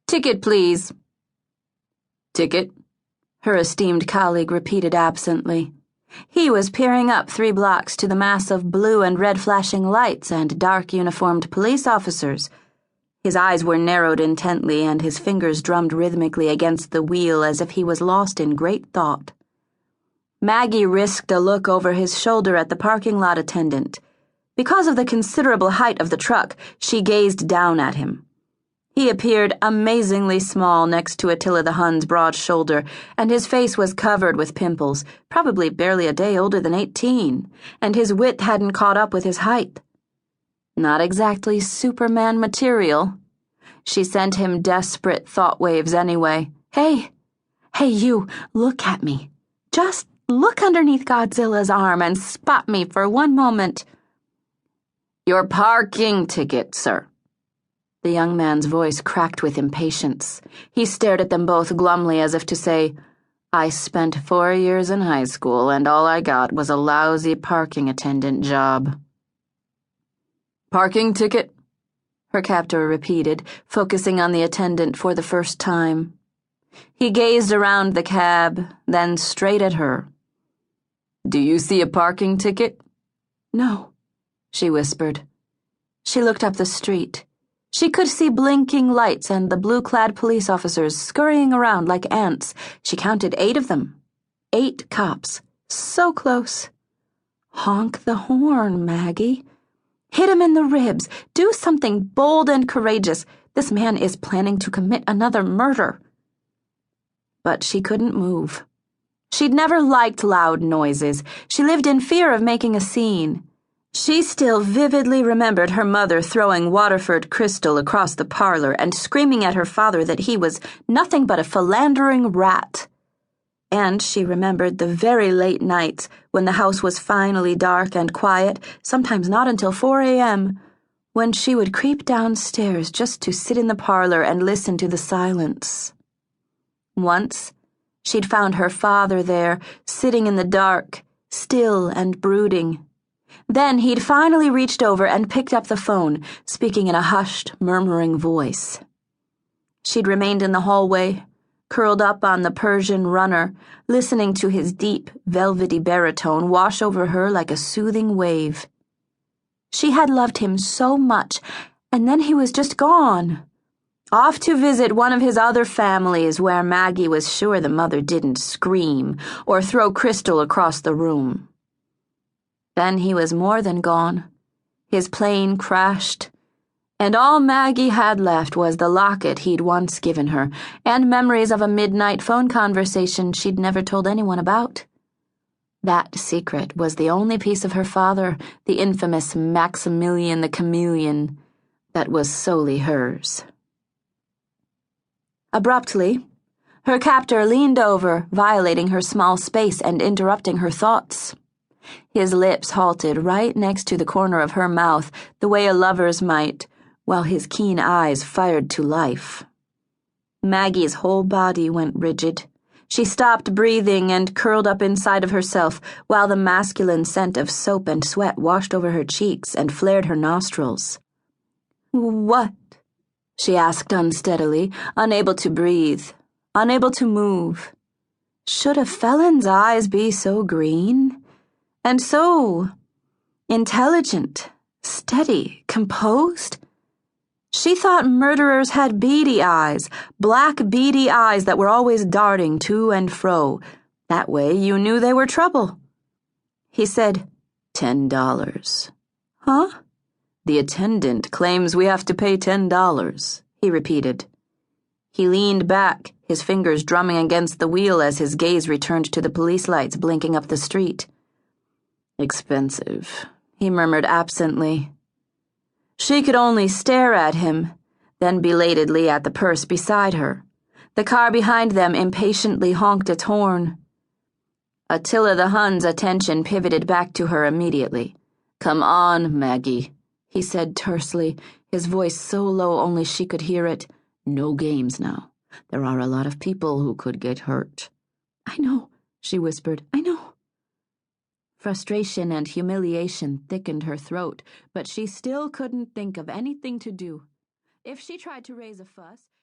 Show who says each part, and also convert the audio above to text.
Speaker 1: Ticket, please."
Speaker 2: "Ticket?"
Speaker 1: her esteemed colleague repeated absently. He was peering up 3 blocks to the mass of blue and red flashing lights and dark uniformed police officers. His eyes were narrowed intently, and his fingers drummed rhythmically against the wheel as if he was lost in great thought. Maggie risked a look over his shoulder at the parking lot attendant. Because of the considerable height of the truck, she gazed down at him. He appeared amazingly small next to Attila the Hun's broad shoulder, and his face was covered with pimples, probably barely a day older than 18, and his width hadn't caught up with his height. Not exactly Superman material. She sent him desperate thought waves anyway. Hey, you, look at me. Just look underneath Godzilla's arm and spot me for one moment."
Speaker 2: "Your parking ticket, sir."
Speaker 1: The young man's voice cracked with impatience. He stared at them both glumly as if to say, "I spent 4 years in high school and all I got was a lousy parking attendant job."
Speaker 2: "Parking ticket?"
Speaker 1: her captor repeated, focusing on the attendant for the first time. He gazed around the cab, then straight at her.
Speaker 2: "Do you see a parking ticket?"
Speaker 1: "No," she whispered. She looked up the street. She could see blinking lights and the blue-clad police officers scurrying around like ants. She counted 8 of them. 8 cops. So close. Honk the horn, Maggie. Hit him in the ribs. Do something bold and courageous. This man is planning to commit another murder. But she couldn't move. She'd never liked loud noises. She lived in fear of making a scene. She still vividly remembered her mother throwing Waterford crystal across the parlor and screaming at her father that he was nothing but a philandering rat. And she remembered the very late nights when the house was finally dark and quiet, sometimes not until 4 a.m., when she would creep downstairs just to sit in the parlor and listen to the silence. Once, she'd found her father there, sitting in the dark, still and brooding. Then he'd finally reached over and picked up the phone, speaking in a hushed, murmuring voice. She'd remained in the hallway, curled up on the Persian runner, listening to his deep, velvety baritone wash over her like a soothing wave. She had loved him so much, and then he was just gone. Off to visit one of his other families where Maggie was sure the mother didn't scream or throw crystal across the room. Then he was more than gone. His plane crashed, and all Maggie had left was the locket he'd once given her and memories of a midnight phone conversation she'd never told anyone about. That secret was the only piece of her father, the infamous Maximilian the Chameleon, that was solely hers. Abruptly, her captor leaned over, violating her small space and interrupting her thoughts. His lips halted right next to the corner of her mouth, the way a lover's might, while his keen eyes fired to life. Maggie's whole body went rigid. She stopped breathing and curled up inside of herself, while the masculine scent of soap and sweat washed over her cheeks and flared her nostrils. "What?" she asked unsteadily, unable to breathe, unable to move. Should a felon's eyes be so green? And so intelligent, steady, composed? She thought murderers had beady eyes, black beady eyes that were always darting to and fro. That way you knew they were trouble. He said, $10. Huh?
Speaker 2: "The attendant claims we have to pay $10, he repeated.
Speaker 1: He leaned back, his fingers drumming against the wheel as his gaze returned to the police lights blinking up the street.
Speaker 2: "Expensive,"
Speaker 1: he murmured absently. She could only stare at him, then belatedly at the purse beside her. The car behind them impatiently honked its horn. Attila the Hun's attention pivoted back to her immediately.
Speaker 2: "Come on, Maggie,"
Speaker 1: he said tersely, his voice so low only she could hear it.
Speaker 2: "No games now. There are a lot of people who could get hurt."
Speaker 1: "I know," she whispered. "I know." Frustration and humiliation thickened her throat, but she still couldn't think of anything to do. If she tried to raise a fuss,